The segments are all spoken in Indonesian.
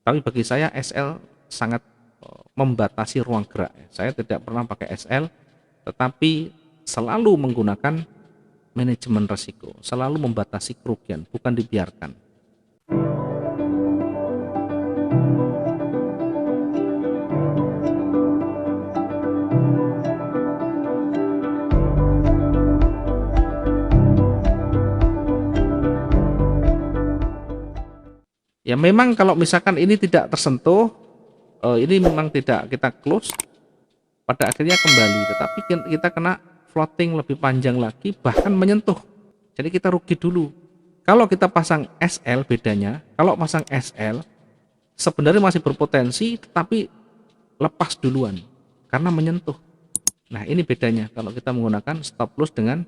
Tapi bagi saya SL sangat membatasi ruang gerak. Saya tidak pernah pakai SL, tetapi selalu menggunakan manajemen risiko, selalu membatasi kerugian, bukan dibiarkan. Ya memang kalau misalkan ini tidak tersentuh, ini memang tidak kita close, pada akhirnya kembali, tetapi kita kena floating lebih panjang lagi, bahkan menyentuh. Jadi kita rugi dulu. Kalau kita pasang SL bedanya, kalau pasang SL sebenarnya masih berpotensi, tetapi lepas duluan karena menyentuh. Nah ini bedanya kalau kita menggunakan stop loss dengan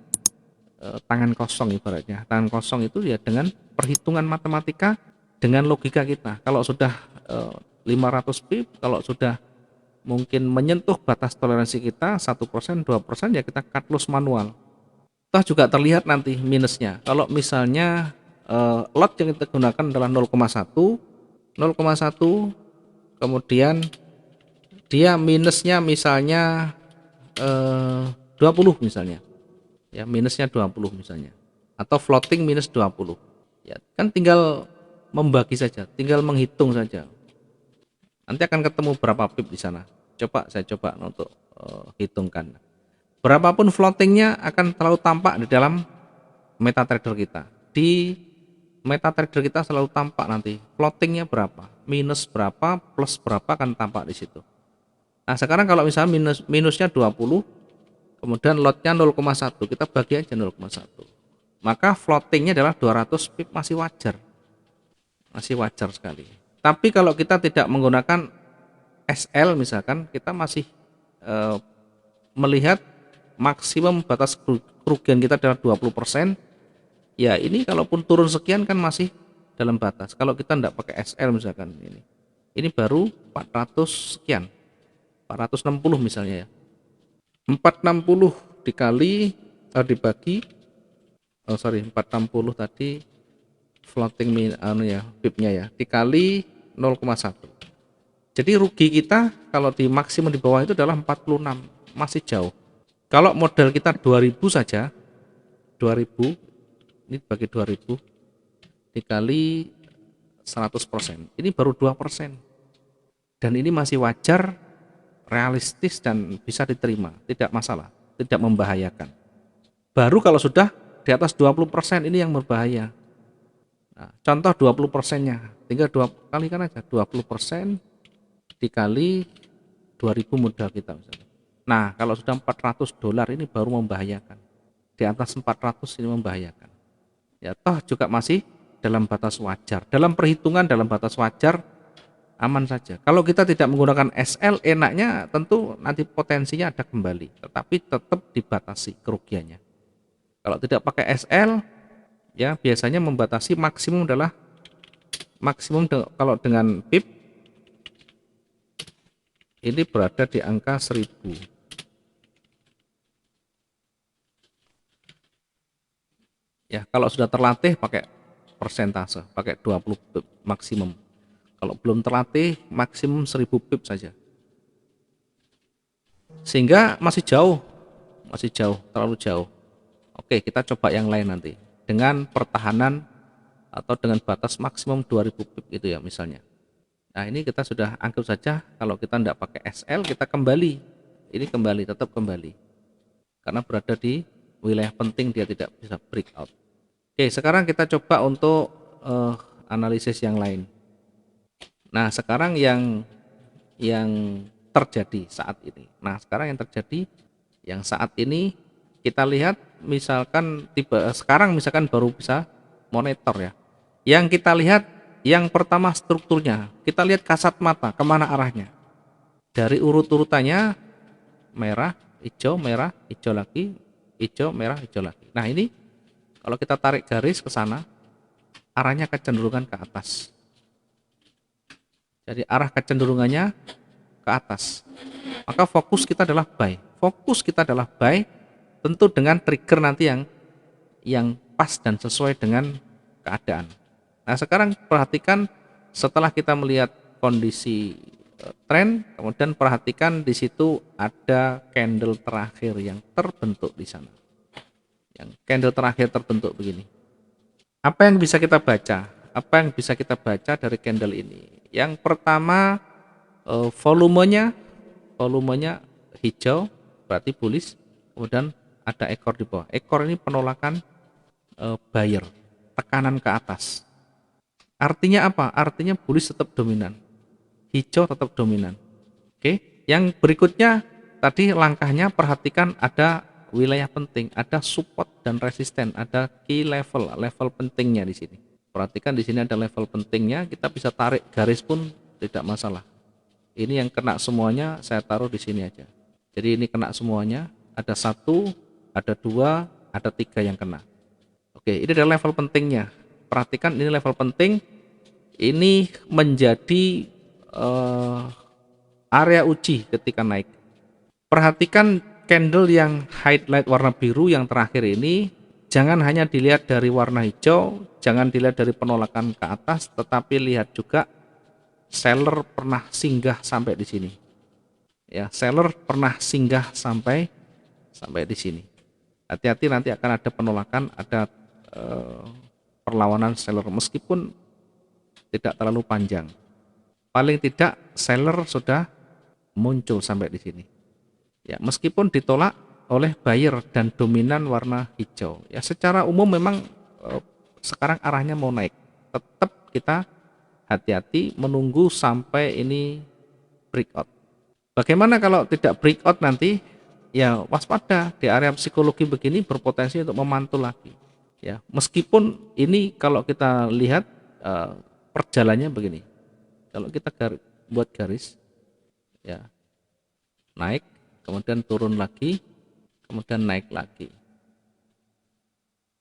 tangan kosong ibaratnya. Tangan kosong itu ya dengan perhitungan matematika, dengan logika kita. Kalau sudah 500 pip, kalau sudah mungkin menyentuh batas toleransi kita 1%, 2%, ya kita cut loss manual. Toh juga terlihat nanti minusnya. Kalau misalnya lot yang kita gunakan adalah 0,1, 0,1, kemudian dia minusnya misalnya 20 misalnya. Ya, minusnya 20 misalnya. Atau floating minus 20. Ya, kan tinggal membagi saja, tinggal menghitung saja. Nanti akan ketemu berapa pip di sana. Saya coba untuk hitungkan. Berapapun floatingnya akan selalu tampak di dalam MetaTrader kita. Di MetaTrader kita selalu tampak nanti floatingnya berapa, minus berapa, plus berapa akan tampak di situ. Nah sekarang kalau misalnya minusnya 20, kemudian lotnya 0,1, kita bagi aja 0,1, maka floatingnya adalah 200 pip, masih wajar sekali. Tapi kalau kita tidak menggunakan SL misalkan, kita masih melihat maksimum batas kerugian kita adalah 20%. Ya ini kalaupun turun sekian kan masih dalam batas. Kalau kita tidak pakai SL misalkan, ini baru 400 sekian, 460 misalnya ya, 460 dikali dibagi 460 tadi floating pipnya ya, dikali 0,1. Jadi rugi kita kalau di maksimum di bawah itu adalah 46, masih jauh. Kalau modal kita 2000 saja, 2000 ini bagi 2000 dikali 100%, ini baru 2%. Dan ini masih wajar, realistis, dan bisa diterima, tidak masalah, tidak membahayakan. Baru kalau sudah di atas 20% ini yang berbahaya. Nah, contoh 20%-nya, tinggal kalikan aja 20% dikali 2000 modal kita misalnya. Nah, kalau sudah $400 ini baru membahayakan. Di atas 400 ini membahayakan. Ya toh juga masih dalam batas wajar. Dalam perhitungan dalam batas wajar, aman saja. Kalau kita tidak menggunakan SL, enaknya tentu nanti potensinya ada kembali, tetapi tetap dibatasi kerugiannya. Kalau tidak pakai SL, ya biasanya membatasi maksimum adalah kalau dengan pip ini berada di angka 1000. Ya, kalau sudah terlatih pakai persentase, pakai 20 pip maksimum. Kalau belum terlatih maksimum 1000 pip saja. Sehingga masih jauh, terlalu jauh. Oke, kita coba yang lain nanti dengan pertahanan atau dengan batas maksimum 2000 pip itu ya misalnya. Nah, ini kita sudah anggap saja kalau kita tidak pakai SL, kita kembali. Ini kembali, tetap kembali. Karena berada di wilayah penting, dia tidak bisa breakout. Oke, sekarang kita coba untuk analisis yang lain. Nah, sekarang yang terjadi saat ini. Nah, sekarang yang saat ini kita lihat misalkan sekarang misalkan baru bisa monitor ya. Yang kita lihat yang pertama strukturnya, kita lihat kasat mata kemana arahnya. Dari urut-urutannya merah, hijau lagi, hijau, merah, hijau lagi. Nah ini kalau kita tarik garis ke sana, arahnya kecenderungan ke atas. Jadi arah kecenderungannya ke atas. Maka fokus kita adalah buy. Tentu dengan trigger nanti yang pas dan sesuai dengan keadaan. Nah sekarang perhatikan setelah kita melihat kondisi tren, kemudian perhatikan di situ ada candle terakhir yang terbentuk di sana. Yang candle terakhir terbentuk begini. Apa yang bisa kita baca? Apa yang bisa kita baca dari candle ini? Yang pertama, volumenya hijau, berarti bullish. Kemudian ada ekor di bawah. Ekor ini penolakan buyer, tekanan ke atas. Artinya apa? Artinya bullish tetap dominan, hijau tetap dominan. Oke, yang berikutnya tadi langkahnya perhatikan ada wilayah penting, ada support dan resisten, ada key level, level pentingnya di sini. Perhatikan di sini ada level pentingnya, kita bisa tarik garis pun tidak masalah. Ini yang kena semuanya saya taruh di sini aja. Jadi ini kena semuanya, ada 1, ada 2, ada 3 yang kena. Oke, ini adalah level pentingnya. Perhatikan ini level penting, ini menjadi area uji ketika naik. Perhatikan candle yang highlight warna biru yang terakhir ini, jangan hanya dilihat dari warna hijau, jangan dilihat dari penolakan ke atas, tetapi lihat juga seller pernah singgah sampai di sini. Ya, seller pernah singgah sampai di sini. Hati-hati nanti akan ada penolakan, ada perlawanan seller meskipun tidak terlalu panjang. Paling tidak seller sudah muncul sampai di sini. Ya, meskipun ditolak oleh buyer dan dominan warna hijau. Ya, secara umum memang sekarang arahnya mau naik. Tetap kita hati-hati menunggu sampai ini breakout. Bagaimana kalau tidak breakout nanti? Ya, waspada, di area psikologi begini berpotensi untuk memantul lagi. Ya, meskipun ini kalau kita lihat perjalannya begini. Kalau kita buat garis, ya naik, kemudian turun lagi, kemudian naik lagi.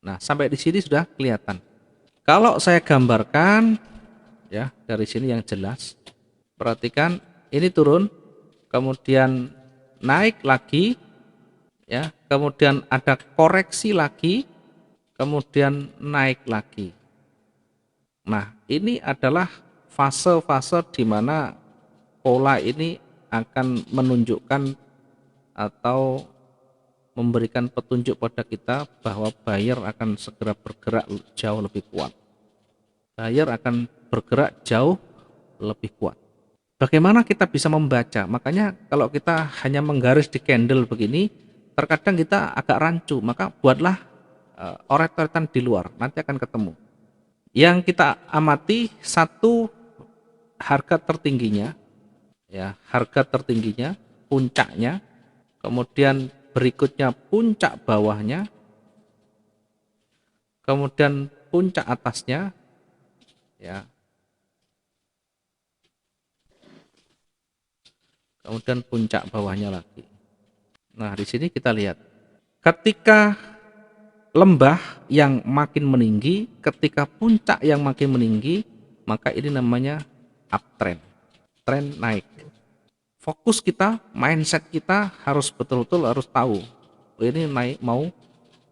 Nah, sampai di sini sudah kelihatan. Kalau saya gambarkan, ya dari sini yang jelas, perhatikan ini turun, kemudian naik lagi, ya, kemudian ada koreksi lagi, kemudian naik lagi. Nah, ini adalah fase-fase di mana pola ini akan menunjukkan atau memberikan petunjuk pada kita bahwa buyer akan segera bergerak jauh lebih kuat. Buyer akan bergerak jauh lebih kuat. Bagaimana kita bisa membaca? Makanya kalau kita hanya menggaris di candle begini, terkadang kita agak rancu. Maka buatlah oret-oretan di luar, nanti akan ketemu. Yang kita amati satu, harga tertingginya, ya harga tertingginya, puncaknya, kemudian berikutnya puncak bawahnya, kemudian puncak atasnya, ya, kemudian puncak bawahnya lagi. Nah, di sini kita lihat, ketika lembah yang makin meninggi, ketika puncak yang makin meninggi, maka ini namanya uptrend, tren naik. Fokus kita, mindset kita harus betul-betul harus tahu ini naik, mau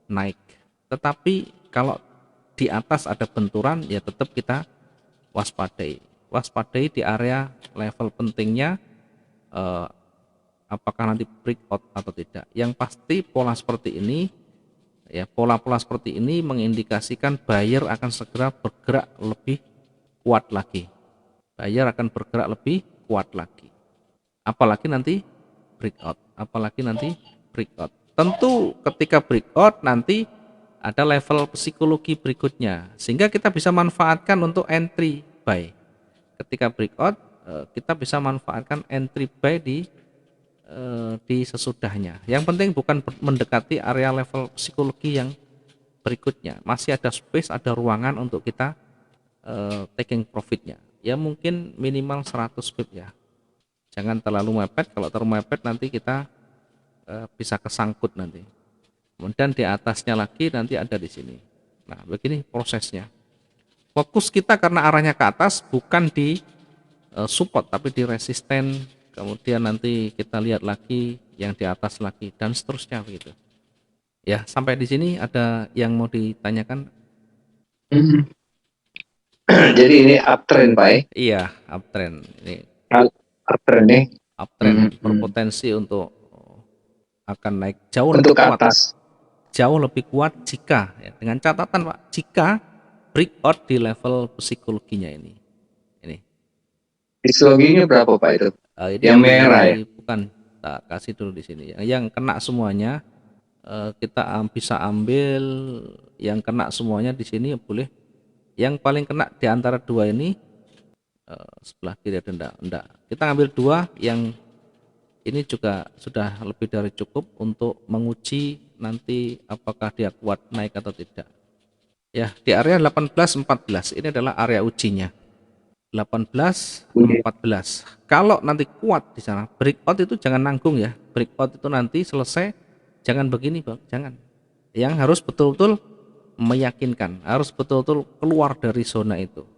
naik. Tetapi kalau di atas ada benturan, ya tetap kita waspadai di area level pentingnya, apakah nanti breakout atau tidak. Yang pasti pola seperti ini, ya pola-pola seperti ini mengindikasikan buyer akan segera bergerak lebih kuat lagi. Buyer akan bergerak lebih kuat lagi. Apalagi nanti breakout. Tentu ketika breakout nanti ada level psikologi berikutnya, sehingga kita bisa manfaatkan untuk entry buy. Ketika breakout, kita bisa manfaatkan entry buy di sesudahnya. Yang penting bukan mendekati area level psikologi yang berikutnya. Masih ada space, ada ruangan untuk kita taking profitnya. Ya mungkin minimal 100 pip ya. Jangan terlalu mepet, kalau terlalu mepet nanti kita bisa kesangkut nanti. Kemudian di atasnya lagi nanti ada di sini. Nah, begini prosesnya. Fokus kita karena arahnya ke atas bukan di support tapi di resisten. Kemudian nanti kita lihat lagi yang di atas lagi dan seterusnya begitu. Ya, sampai di sini ada yang mau ditanyakan? Jadi ini uptrend Pak ya? Iya, uptrend. Ini Uptrend nih. uptrend berpotensi untuk akan naik jauh lebih Untuk ke kuat, atas. jauh lebih kuat jika ya, dengan catatan Pak, jika breakout di level psikologinya ini. Ini, Psikologinya berapa Pak itu? ini Yang di merah ya? bukan, tak kasih dulu di sini. Yang kena semuanya kita bisa ambil yang kena semuanya di sini boleh. Yang paling kena di antara dua ini sebelah kiri ada enggak. Kita ambil dua yang ini juga sudah lebih dari cukup untuk menguji nanti apakah dia kuat naik atau tidak. Ya, di area 1814 ini adalah area ujinya. 18 Oke. 14. Kalau nanti kuat di sana, breakout itu jangan nanggung ya. Breakout itu nanti selesai jangan begini, Bang. Jangan. Yang harus betul-betul meyakinkan, harus betul-betul keluar dari zona itu.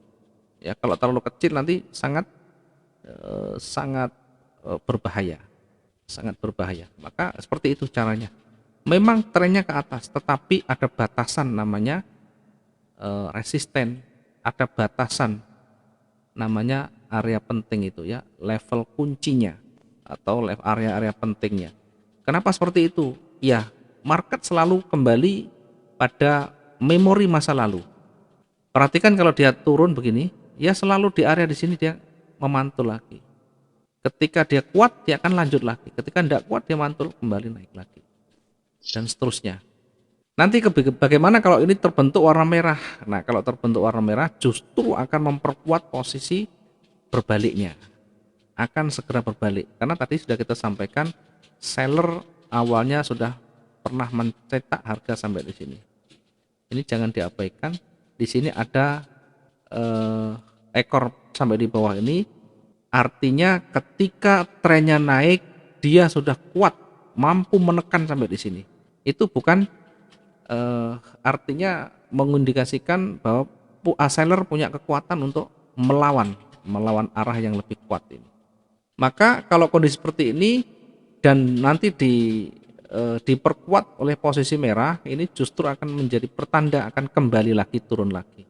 Ya, kalau terlalu kecil nanti sangat berbahaya, sangat berbahaya. Maka seperti itu caranya. Memang trennya ke atas, tetapi ada batasan namanya resisten, ada batasan namanya area penting itu ya, level kuncinya atau area-area pentingnya. Kenapa seperti itu? Ya, market selalu kembali pada memori masa lalu. Perhatikan kalau dia turun begini, ya selalu di area di sini dia memantul lagi. Ketika dia kuat, dia akan lanjut lagi. Ketika tidak kuat, dia mantul kembali naik lagi. Dan seterusnya. Nanti bagaimana kalau ini terbentuk warna merah? Nah, kalau terbentuk warna merah justru akan memperkuat posisi berbaliknya. Akan segera berbalik. Karena tadi sudah kita sampaikan, seller awalnya sudah pernah mencetak harga sampai di sini. Ini jangan diabaikan. Di sini ada ekor sampai di bawah ini, artinya ketika trennya naik dia sudah kuat mampu menekan sampai di sini. Itu bukan artinya mengindikasikan bahwa seller punya kekuatan untuk melawan arah yang lebih kuat ini. Maka kalau kondisi seperti ini dan nanti diperkuat oleh posisi merah, ini justru akan menjadi pertanda akan kembali lagi turun lagi.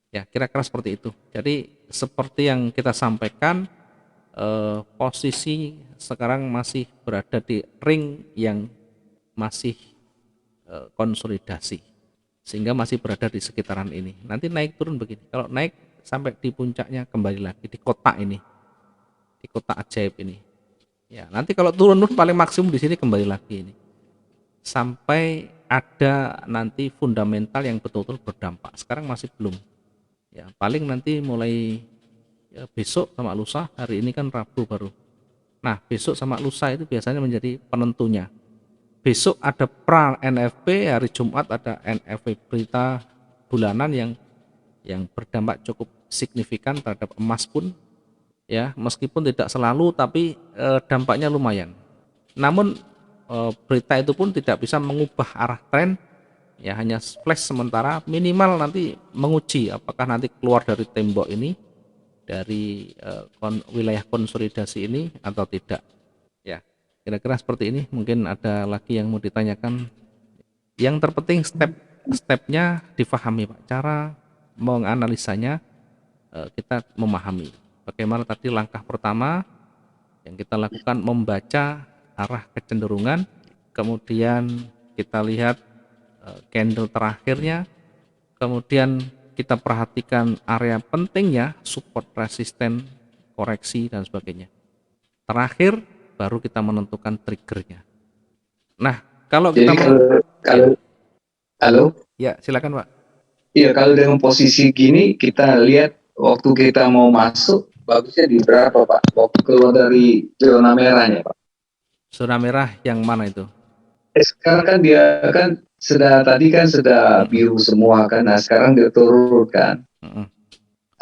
Ya, kira-kira seperti itu. Jadi seperti yang kita sampaikan, posisi sekarang masih berada di ring yang masih konsolidasi, sehingga masih berada di sekitaran ini. Nanti naik turun begini. Kalau naik sampai di puncaknya kembali lagi di kotak ini, di kotak ajaib ini. Ya, nanti kalau turun paling maksimum di sini kembali lagi ini. Sampai ada nanti fundamental yang betul-betul berdampak. Sekarang masih belum. Ya, paling nanti mulai ya, besok sama lusa. Hari ini kan Rabu baru. Nah, besok sama lusa itu biasanya menjadi penentunya. Besok ada pra NFP, hari Jumat ada NFP berita bulanan yang berdampak cukup signifikan terhadap emas pun ya, meskipun tidak selalu tapi dampaknya lumayan. Namun berita itu pun tidak bisa mengubah arah tren, ya hanya flash sementara, minimal nanti menguji apakah nanti keluar dari tembok ini, dari wilayah konsolidasi ini atau tidak. Ya, kira-kira seperti ini. Mungkin ada lagi yang mau ditanyakan. Yang terpenting stepnya difahami Pak, cara menganalisanya kita memahami bagaimana tadi langkah pertama yang kita lakukan membaca arah kecenderungan, kemudian kita lihat candle terakhirnya, kemudian kita perhatikan area pentingnya, support, resisten, koreksi dan sebagainya. Terakhir baru kita menentukan triggernya. Nah, kalau Jadi kita ya, kalau halo, ya silakan Pak. iya kalau dengan posisi gini kita lihat waktu kita mau masuk bagusnya di berapa Pak? Waktu keluar dari zona merahnya Pak. Zona merah yang mana itu? Sekarang kan dia kan sudah tadi kan sudah Mm-mm, biru semua kan. Nah sekarang dia turun kan. mm-mm.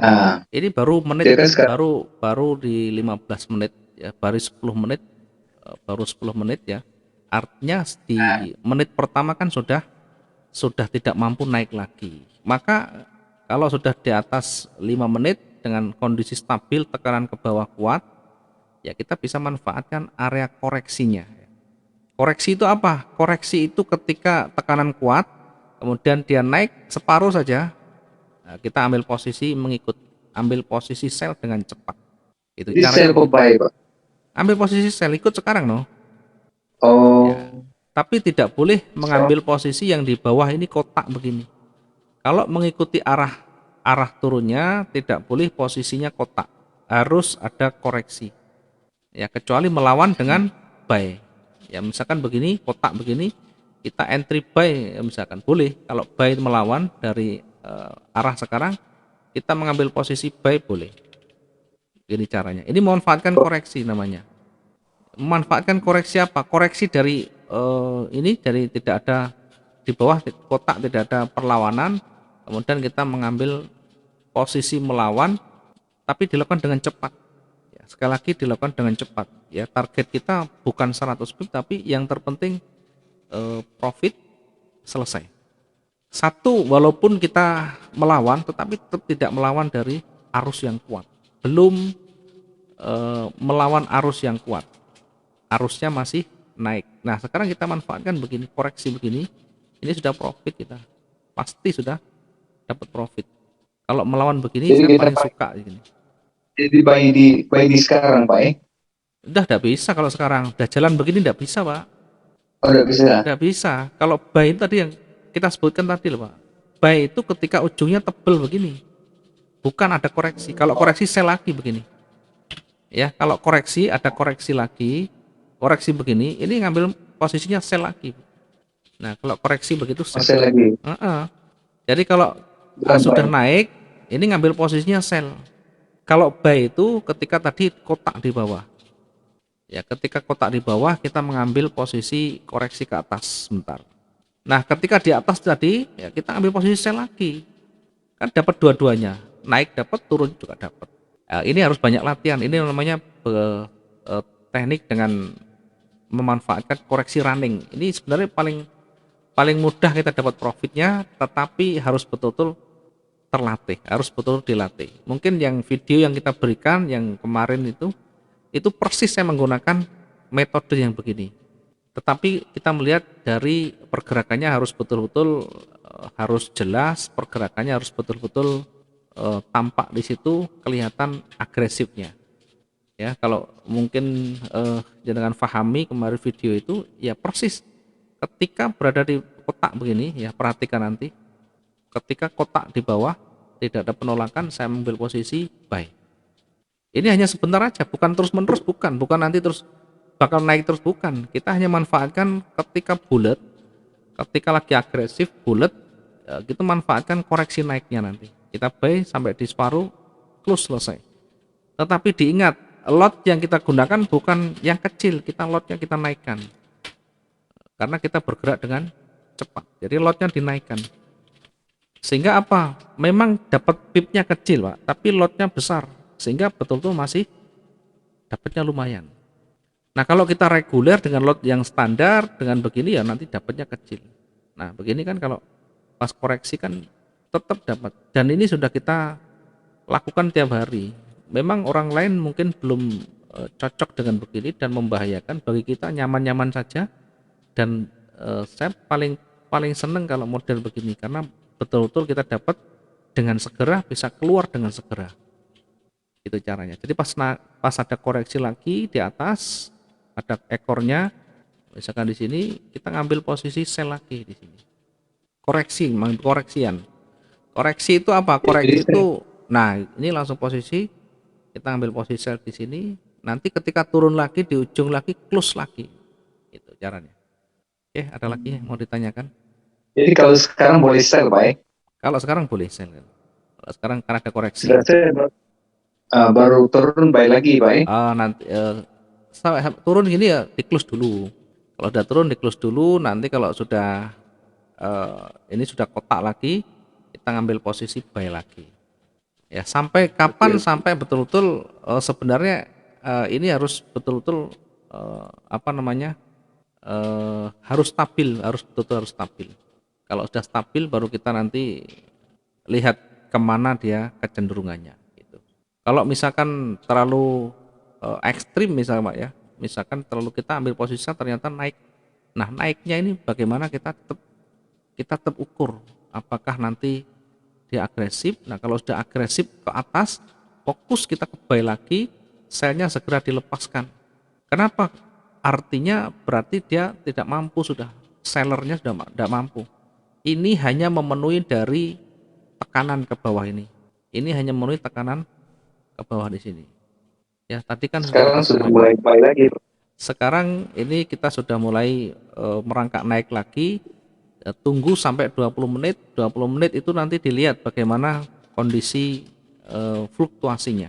Nah Ini baru menit, dia kan sekarang baru di 15 menit ya, baru 10 menit, baru 10 menit ya. Artinya di menit pertama kan sudah tidak mampu naik lagi. Maka kalau sudah di atas 5 menit dengan kondisi stabil, tekanan ke bawah kuat, ya kita bisa manfaatkan area koreksinya. Koreksi itu apa? Koreksi itu ketika tekanan kuat, kemudian dia naik separuh saja, Nah, kita ambil posisi ambil posisi sell dengan cepat. Itu Jadi caranya sell begitu. buy, Pak. Ambil posisi sell ikut sekarang no. Ya. Oh, Tapi tidak boleh sekarang mengambil posisi yang di bawah ini kotak begini. Kalau mengikuti arah turunnya tidak boleh posisinya kotak. Harus ada koreksi. Ya, kecuali melawan dengan buy. Ya, misalkan begini, kotak begini, kita entry buy ya, misalkan boleh. Kalau buy melawan dari arah sekarang, kita mengambil posisi buy boleh. Ini caranya. Ini memanfaatkan koreksi namanya. Memanfaatkan koreksi apa? Koreksi dari ini dari tidak ada di bawah kotak tidak ada perlawanan, kemudian kita mengambil posisi melawan, tapi dilakukan dengan cepat. Ya, sekali lagi dilakukan dengan cepat. Ya, target kita bukan 100 pip, tapi yang terpenting profit selesai. Satu, walaupun kita melawan, tetapi tetap tidak melawan dari arus yang kuat. Belum melawan arus yang kuat. Arusnya masih naik. Nah, sekarang kita manfaatkan begini, koreksi begini, ini sudah profit kita. Pasti sudah dapat profit. Kalau melawan begini, jadi saya kita paling suka begini. jadi buy di sekarang, Pak. Udah tidak bisa kalau sekarang, udah jalan begini tidak bisa, Pak. Oh, udah bisa. Tidak bisa. Kalau buy itu tadi yang kita sebutkan tadi loh, Pak. Buy itu ketika ujungnya tebel begini. Bukan ada koreksi. Kalau koreksi sell lagi begini. Ya, kalau koreksi ada koreksi lagi, koreksi begini, ini ngambil posisinya sell lagi. Nah, kalau koreksi begitu sell. Masih lagi. Jadi kalau Bukan sudah buy. naik, ini ngambil posisinya sell. Kalau buy itu ketika tadi kotak di bawah. Ya, ketika kotak di bawah kita mengambil posisi koreksi ke atas sebentar. Nah, ketika di atas tadi, ya kita ambil posisi sell lagi. Kan dapat dua-duanya. Naik dapat, turun juga dapat. Nah, ini harus banyak latihan. Ini namanya teknik dengan memanfaatkan koreksi running. Ini sebenarnya paling paling mudah kita dapat profitnya, tetapi harus betul-betul terlatih, harus betul dilatih. Mungkin yang video yang kita berikan yang kemarin itu persis saya menggunakan metode yang begini. Tetapi kita melihat dari pergerakannya harus betul-betul harus jelas, pergerakannya harus betul-betul tampak di situ kelihatan agresifnya. Ya, kalau mungkin jangan pahami kemarin video itu ya persis ketika berada di kotak begini ya, perhatikan nanti ketika kotak di bawah tidak ada penolakan, saya mengambil posisi buy. Ini hanya sebentar aja, bukan terus menerus, bukan nanti terus bakal naik terus, bukan. Kita hanya manfaatkan ketika bulat, ketika lagi agresif bulat, kita manfaatkan koreksi naiknya nanti. Kita buy sampai di separuh, close selesai. Tetapi diingat, lot yang kita gunakan bukan yang kecil, lotnya kita naikkan. Karena kita bergerak dengan cepat. Jadi lotnya dinaikkan. Sehingga apa? Memang dapat pipnya kecil, Pak, tapi lotnya besar. Sehingga betul-betul masih dapatnya lumayan. Nah, kalau kita reguler dengan lot yang standar dengan begini ya nanti dapatnya kecil. Nah, begini kan kalau pas koreksi kan tetap dapat. Dan ini sudah kita lakukan tiap hari. Memang orang lain mungkin belum cocok dengan begini dan membahayakan, bagi kita nyaman-nyaman saja. Dan saya paling seneng kalau model begini karena betul-betul kita dapat dengan segera, bisa keluar dengan segera. Itu caranya. Jadi pas ada koreksi lagi di atas, ada ekornya, misalkan di sini kita ngambil posisi sell lagi di sini. Koreksian. Koreksi itu apa? Koreksi itu, nah ini langsung posisi kita ambil posisi sell di sini. Nanti ketika turun lagi di ujung lagi close lagi. Itu caranya. Oke, ada lagi yang mau ditanyakan? Jadi kalau sekarang boleh sell, Pak. Kalau sekarang boleh sell. Kalau sekarang karena ada koreksi. Baru turun buy lagi, Pak. Nanti turun gini ya di close dulu. Kalau udah turun di close dulu, nanti kalau sudah ini sudah kotak lagi, kita ngambil posisi buy lagi. Ya, sampai kapan? Sampai betul-betul sebenarnya ini harus betul-betul apa namanya? Harus stabil, betul-betul harus stabil. Kalau sudah stabil baru kita nanti lihat kemana dia kecenderungannya gitu. Kalau misalkan terlalu ekstrim misalnya Pak ya, misalkan terlalu kita ambil posisi ternyata naik. Nah, naiknya ini bagaimana kita tetap ukur apakah nanti dia agresif. Nah, kalau sudah agresif ke atas, fokus kita ke buy lagi, selnya segera dilepaskan. Kenapa? Artinya berarti dia tidak mampu sudah, sellernya sudah tidak mampu. Ini hanya memenuhi dari tekanan ke bawah ini. Ini hanya memenuhi tekanan ke bawah di sini. Ya, tadi kan sudah kita Sekarang sudah sampaikan. mulai buy lagi. Sekarang ini kita sudah mulai merangkak naik lagi. Tunggu sampai 20 menit. 20 menit itu nanti dilihat bagaimana kondisi fluktuasinya.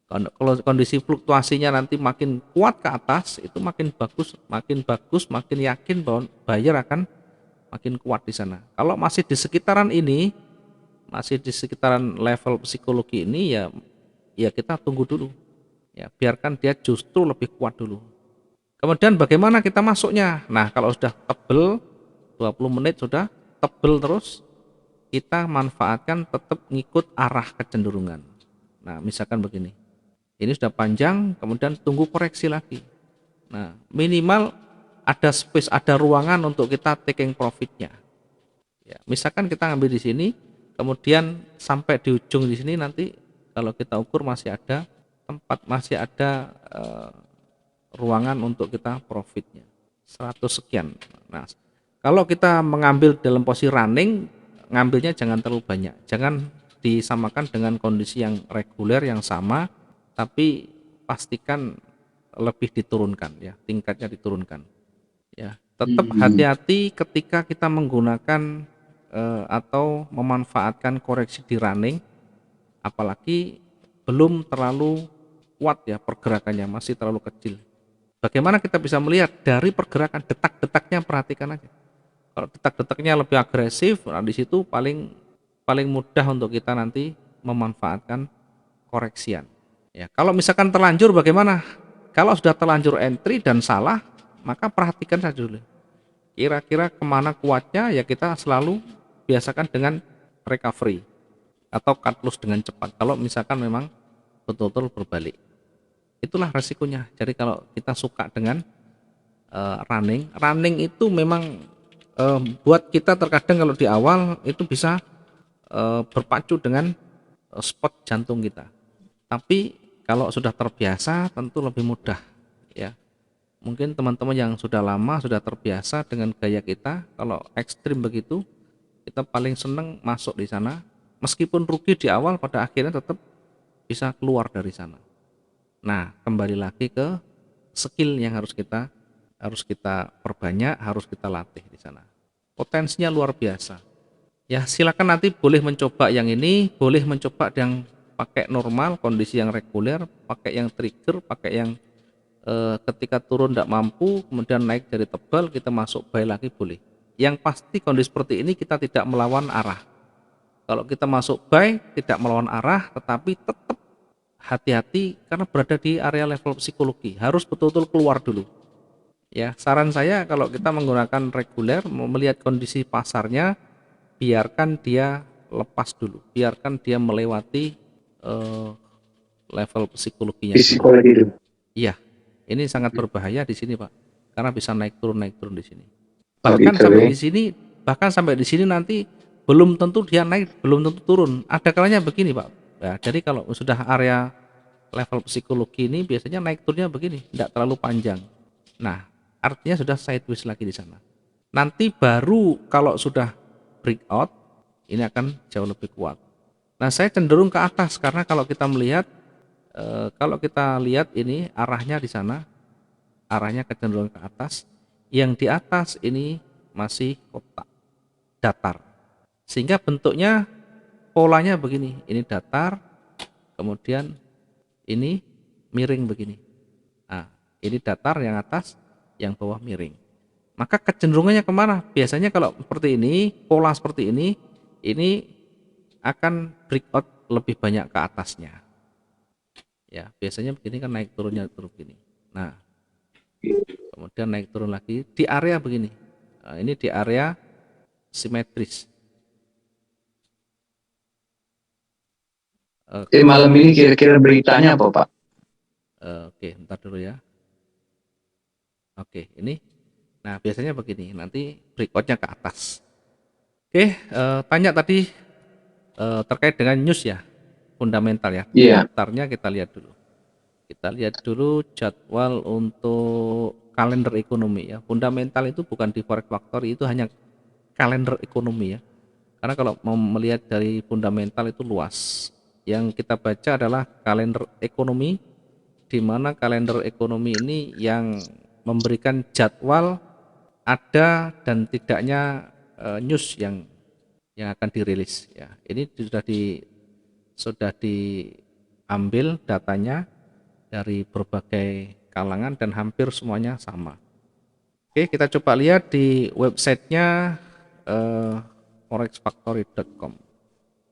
Kalau kondisi fluktuasinya nanti makin kuat ke atas, itu makin bagus, makin yakin bahwa buyer akan makin kuat di sana. Kalau masih di sekitaran ini, masih di sekitaran level psikologi ini, ya kita tunggu dulu. Ya, biarkan dia justru lebih kuat dulu. Kemudian bagaimana kita masuknya? Nah, kalau sudah tebel 20 menit sudah tebel terus, kita manfaatkan tetap ngikut arah kecenderungan. Nah, misalkan begini. Ini sudah panjang, kemudian tunggu koreksi lagi. Nah, minimal ada space, ada ruangan untuk kita taking profitnya. Ya, misalkan kita ambil di sini, kemudian sampai di ujung di sini nanti kalau kita ukur masih ada tempat, masih ada ruangan untuk kita profitnya 100 sekian. Nah, kalau kita mengambil dalam posisi running, ngambilnya jangan terlalu banyak, jangan disamakan dengan kondisi yang reguler yang sama, tapi pastikan lebih diturunkan ya, tingkatnya diturunkan ya. Tetap hati-hati ketika kita menggunakan atau memanfaatkan koreksi di running, apalagi belum terlalu kuat ya pergerakannya, masih terlalu kecil. Bagaimana kita bisa melihat dari pergerakan detak-detaknya, perhatikan aja. Kalau detak-detaknya lebih agresif, nah di situ paling mudah untuk kita nanti memanfaatkan koreksian. Ya, kalau misalkan terlanjur bagaimana? Kalau sudah terlanjur entry dan salah, maka perhatikan saja dulu. Kira-kira kemana kuatnya, ya kita selalu biasakan dengan recovery atau cut loss dengan cepat. Kalau misalkan memang betul-betul berbalik, itulah resikonya. Jadi kalau kita suka dengan running itu memang buat kita terkadang kalau di awal itu bisa berpacu dengan spot jantung kita. Tapi kalau sudah terbiasa tentu lebih mudah ya. Mungkin teman-teman yang sudah lama sudah terbiasa dengan gaya kita, kalau ekstrim begitu kita paling seneng masuk di sana, meskipun rugi di awal pada akhirnya tetap bisa keluar dari sana. Nah, kembali lagi ke skill yang harus kita perbanyak, harus kita latih di sana. Potensinya luar biasa. Ya, silakan nanti boleh mencoba yang ini, boleh mencoba yang pakai normal, kondisi yang reguler, pakai yang trigger, pakai yang ketika turun tidak mampu, kemudian naik dari tebal, kita masuk buy lagi boleh. Yang pasti kondisi seperti ini kita tidak melawan arah. Kalau kita masuk buy, tidak melawan arah, tetapi tetap hati-hati karena berada di area level psikologi. Harus betul-betul keluar dulu. Ya, saran saya kalau kita menggunakan reguler, melihat kondisi pasarnya, biarkan dia lepas dulu, biarkan dia melewati level psikologinya dulu. Psikologi dulu. Iya, ini sangat berbahaya di sini Pak, karena bisa naik turun di sini. Oh Bahkan gitu sampai ya. di sini, nanti belum tentu dia naik, belum tentu turun. Ada kalanya begini Pak. Ya, jadi kalau sudah area level psikologi ini biasanya naik turunnya begini, tidak terlalu panjang. Nah, artinya sudah sideways lagi di sana. Nanti baru kalau sudah breakout, ini akan jauh lebih kuat. Nah, saya cenderung ke atas karena kalau kita melihat, kalau kita lihat ini arahnya di sana, arahnya kecenderungan ke atas. Yang di atas ini masih kotak datar, sehingga bentuknya polanya begini. Ini datar, kemudian ini miring begini. Nah, ini datar yang atas, yang bawah miring. Maka kecenderungannya kemana? Biasanya kalau seperti ini, pola seperti ini akan breakout lebih banyak ke atasnya. Ya, biasanya begini kan naik turunnya turun begini. Nah, kemudian naik turun lagi di area begini. Nah, ini di area simetris. Malam ini kira-kira beritanya apa Pak? Oke, bentar dulu ya. Oke, ini. Nah, biasanya begini, nanti breakoutnya ke atas. Oke, tanya tadi terkait dengan news ya, fundamental ya. Iya. Daftarnya kita lihat dulu. Kita lihat dulu jadwal untuk kalender ekonomi ya. Fundamental itu bukan di Forex Factory, itu hanya kalender ekonomi ya. Karena kalau mau melihat dari fundamental itu luas. Yang kita baca adalah kalender ekonomi, di mana kalender ekonomi ini yang memberikan jadwal ada dan tidaknya news yang akan dirilis ya. Ini sudah diambil datanya dari berbagai kalangan dan hampir semuanya sama. Oke, kita coba lihat di websitenya forexfactory.com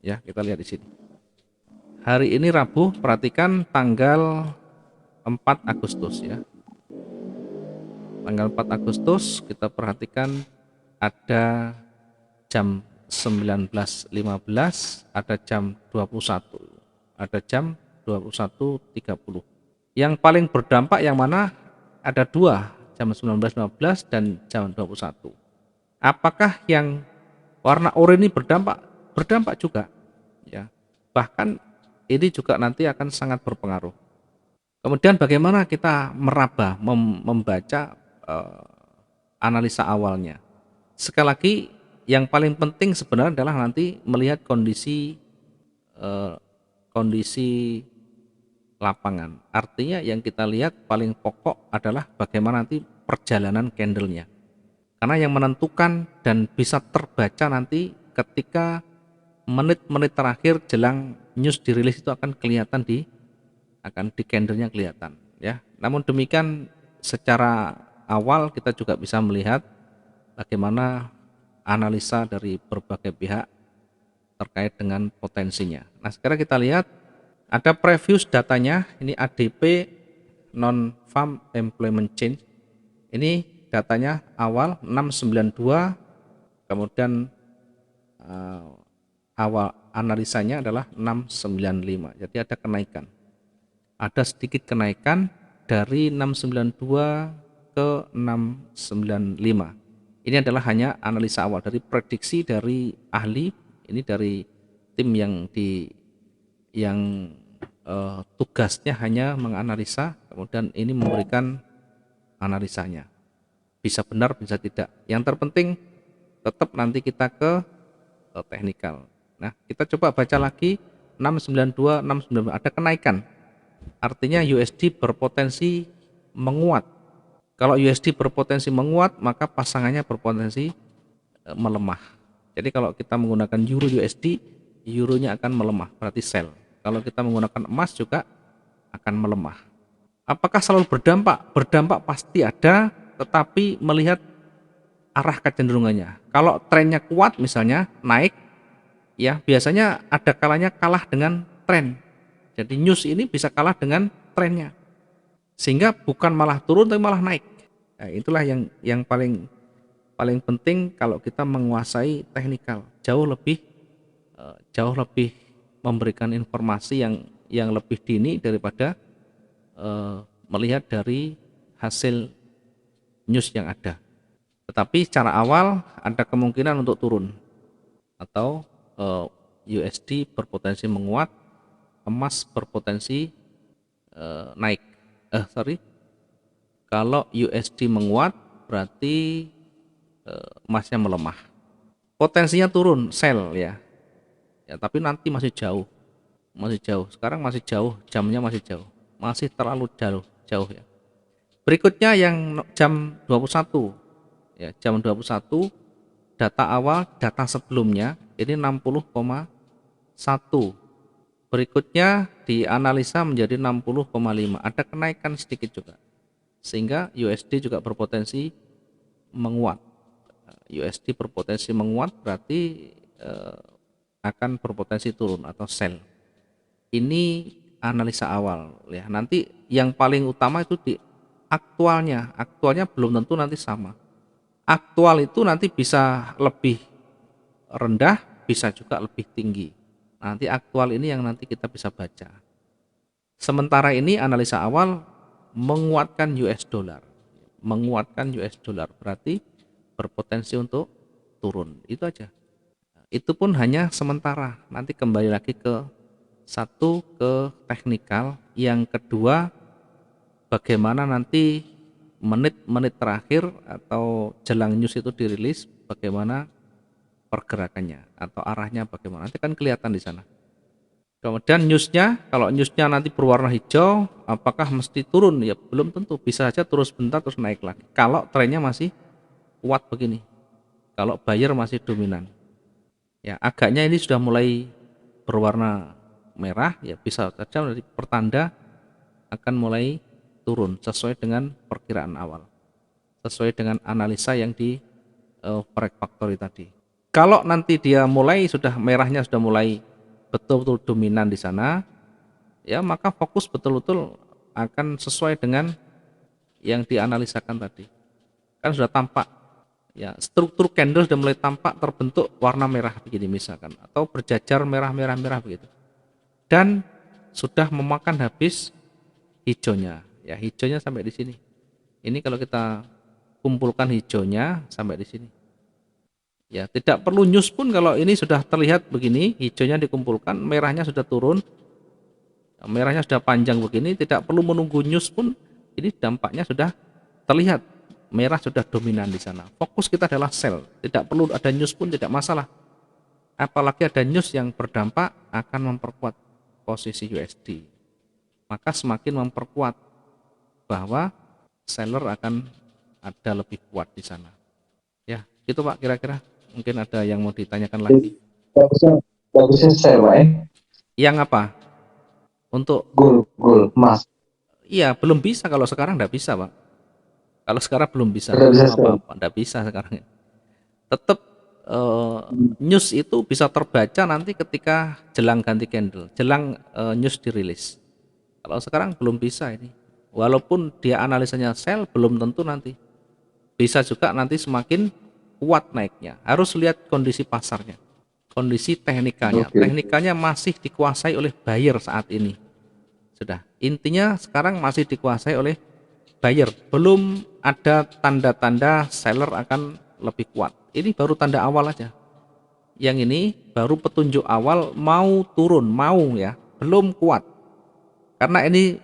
ya. Kita lihat di sini. Hari ini Rabu, perhatikan tanggal 4 Agustus ya. Tanggal 4 Agustus kita perhatikan ada jam 19.15, ada jam 21, ada jam 21.30. Yang paling berdampak yang mana? Ada dua, jam 19.15 dan jam 21. Apakah yang warna oranye ini berdampak? Berdampak juga ya. Bahkan ini juga nanti akan sangat berpengaruh. Kemudian bagaimana kita meraba, membaca analisa awalnya. Sekali lagi yang paling penting sebenarnya adalah nanti melihat kondisi lapangan. Artinya yang kita lihat paling pokok adalah bagaimana nanti perjalanan candlenya. Karena yang menentukan dan bisa terbaca nanti ketika menit-menit terakhir jelang news dirilis itu akan kelihatan di candlenya kelihatan ya. Namun demikian secara awal kita juga bisa melihat bagaimana analisa dari berbagai pihak terkait dengan potensinya. Nah, sekarang kita lihat ada preview datanya. Ini ADP non farm employment change. Ini datanya awal 692, kemudian awal analisanya adalah 695. Jadi ada kenaikan. Ada sedikit kenaikan dari 692 ke 695. Ini adalah hanya analisa awal dari prediksi dari ahli, ini dari tim yang tugasnya hanya menganalisa, kemudian ini memberikan analisanya. Bisa benar, bisa tidak. Yang terpenting tetap nanti kita ke teknikal. Nah, kita coba baca lagi 692, 695 ada kenaikan. Artinya USD berpotensi menguat. Kalau USD berpotensi menguat, maka pasangannya berpotensi melemah. Jadi kalau kita menggunakan Euro USD, euronya akan melemah, berarti sell. Kalau kita menggunakan emas juga akan melemah. Apakah selalu berdampak? Berdampak pasti ada, tetapi melihat arah kecenderungannya. Kalau trennya kuat misalnya naik, ya biasanya ada kalanya kalah dengan tren. Jadi news ini bisa kalah dengan trennya. Sehingga bukan malah turun tapi malah naik. Nah, itulah yang paling penting kalau kita menguasai teknikal, jauh lebih memberikan informasi yang lebih dini daripada melihat dari hasil news yang ada. Tetapi secara awal ada kemungkinan untuk turun atau USD berpotensi menguat, emas berpotensi naik. Kalau USD menguat berarti emasnya melemah. Potensinya turun, sell ya. Ya, tapi nanti masih jauh. Sekarang masih jauh, jamnya masih jauh. Masih terlalu jauh ya. Berikutnya yang jam 21. Ya, jam 21 data awal, data sebelumnya ini 60,1. Berikutnya dianalisa menjadi 60,5. Ada kenaikan sedikit juga. Sehingga USD juga berpotensi menguat. USD berpotensi menguat berarti akan berpotensi turun atau sell. Ini analisa awal ya. Nanti yang paling utama itu di aktualnya. Aktualnya belum tentu nanti sama. Aktual itu nanti bisa lebih rendah, bisa juga lebih tinggi. Nanti aktual ini yang nanti kita bisa baca. Sementara ini analisa awal menguatkan US dollar. Menguatkan US dollar berarti berpotensi untuk turun. Itu aja. Itu pun hanya sementara. Nanti kembali lagi ke satu, ke teknikal, yang kedua bagaimana nanti menit-menit terakhir atau jelang news itu dirilis, bagaimana pergerakannya atau arahnya bagaimana. Nanti kan kelihatan di sana. Kemudian newsnya, kalau newsnya nanti berwarna hijau, apakah mesti turun? Ya belum tentu, bisa saja turun sebentar terus naik lagi. Kalau trennya masih kuat begini, kalau buyer masih dominan. Ya agaknya ini sudah mulai berwarna merah, ya bisa saja dari pertanda akan mulai turun sesuai dengan perkiraan awal, sesuai dengan analisa yang di Forex Factory tadi. Kalau nanti dia mulai sudah merahnya sudah mulai betul-betul dominan di sana, ya maka fokus betul-betul akan sesuai dengan yang dianalisakan tadi. Kan sudah tampak, ya struktur candle sudah mulai tampak terbentuk warna merah begini misalkan, atau berjajar merah-merah-merah begitu. Dan sudah memakan habis hijaunya. Ya hijaunya sampai di sini. Ini kalau kita kumpulkan hijaunya sampai di sini. Ya, tidak perlu news pun kalau ini sudah terlihat begini, hijaunya dikumpulkan, merahnya sudah turun, merahnya sudah panjang begini, tidak perlu menunggu news pun, ini dampaknya sudah terlihat, merah sudah dominan di sana. Fokus kita adalah sell, tidak perlu ada news pun tidak masalah. Apalagi ada news yang berdampak akan memperkuat posisi USD. Maka semakin memperkuat bahwa seller akan ada lebih kuat di sana. Ya, gitu Pak kira-kira. Mungkin ada yang mau ditanyakan lagi. Bagusnya saya Pak ya. Yang apa? Untuk Gold, emas. iya belum bisa, kalau sekarang nggak bisa Pak. Kalau sekarang belum bisa, Tidak bisa belum saya. apa-apa, nggak bisa sekarang. Tetap news itu bisa terbaca nanti ketika jelang ganti candle, jelang news dirilis. Kalau sekarang belum bisa ini. Walaupun dia analisanya sell, belum tentu nanti. Bisa juga nanti semakin kuat naiknya. Harus lihat kondisi pasarnya, kondisi teknikalnya. Oke. Teknikalnya masih dikuasai oleh buyer saat ini. Sudah. Intinya sekarang masih dikuasai oleh buyer. Belum ada tanda-tanda seller akan lebih kuat. Ini baru tanda awal aja. Yang ini baru petunjuk awal mau turun, mau ya, belum kuat. Karena ini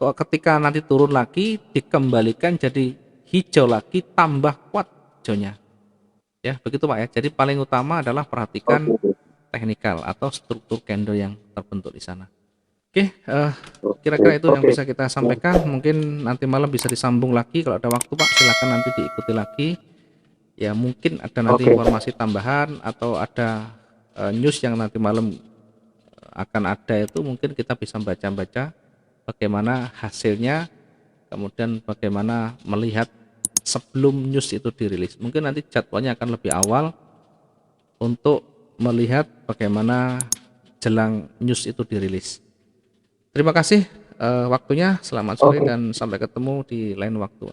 ketika nanti turun lagi dikembalikan jadi hijau lagi, tambah kuat hijaunya. Ya, begitu Pak ya. Jadi paling utama adalah perhatikan Oke. teknikal atau struktur candle yang terbentuk di sana. Oke, Oke. kira-kira itu yang Oke. bisa kita sampaikan. Mungkin nanti malam bisa disambung lagi kalau ada waktu Pak. Silakan nanti diikuti lagi. Ya mungkin ada nanti Oke. informasi tambahan atau ada news yang nanti malam akan ada, itu mungkin kita bisa baca-baca bagaimana hasilnya, kemudian bagaimana melihat sebelum news itu dirilis. Mungkin nanti jadwalnya akan lebih awal untuk melihat bagaimana jelang news itu dirilis. Terima kasih waktunya, selamat sore Oke. dan sampai ketemu di lain waktu.